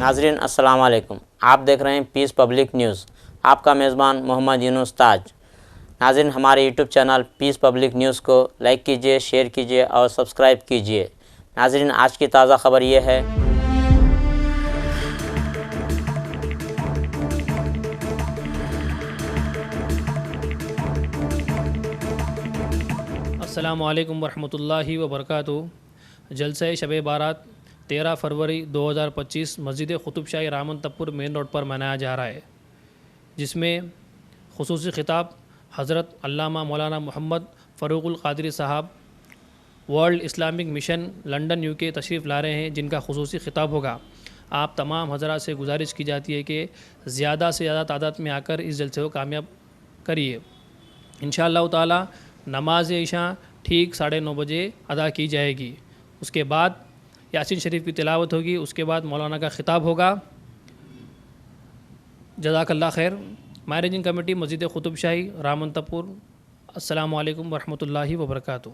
ناظرین السلام علیکم، آپ دیکھ رہے ہیں پیس پبلک نیوز، آپ کا میزبان محمد یونس تاج۔ ناظرین ہمارے یوٹیوب چینل پیس پبلک نیوز کو لائک کیجئے، شیئر کیجئے اور سبسکرائب کیجئے۔ ناظرین آج کی تازہ خبر یہ ہے السلام علیکم ورحمۃ اللہ وبرکاتہ۔ جلسہ شب بارات 13 فروری 2025 مسجد قطب شاہی رامنتپور مین روڈ پر منایا جا رہا ہے، جس میں خصوصی خطاب حضرت علامہ مولانا محمد فاروق القادری صاحب world Islamic mission London UK تشریف لا رہے ہیں، جن کا خصوصی خطاب ہوگا۔ آپ تمام حضرات سے گزارش کی جاتی ہے کہ زیادہ سے زیادہ تعداد میں آ کر اس جلسے کو کامیاب کریے۔ انشاءاللہ تعالی نماز عشاء ٹھیک 9:30 بجے ادا کی جائے گی۔ اس کے بعد یاسین شریف کی تلاوت ہوگی، اس کے بعد مولانا کا خطاب ہوگا۔ جزاک اللہ خیر۔ Managing committee Masjid Qutb Shahi رامنتپور۔ السلام علیکم ورحمۃ اللہ وبرکاتہ۔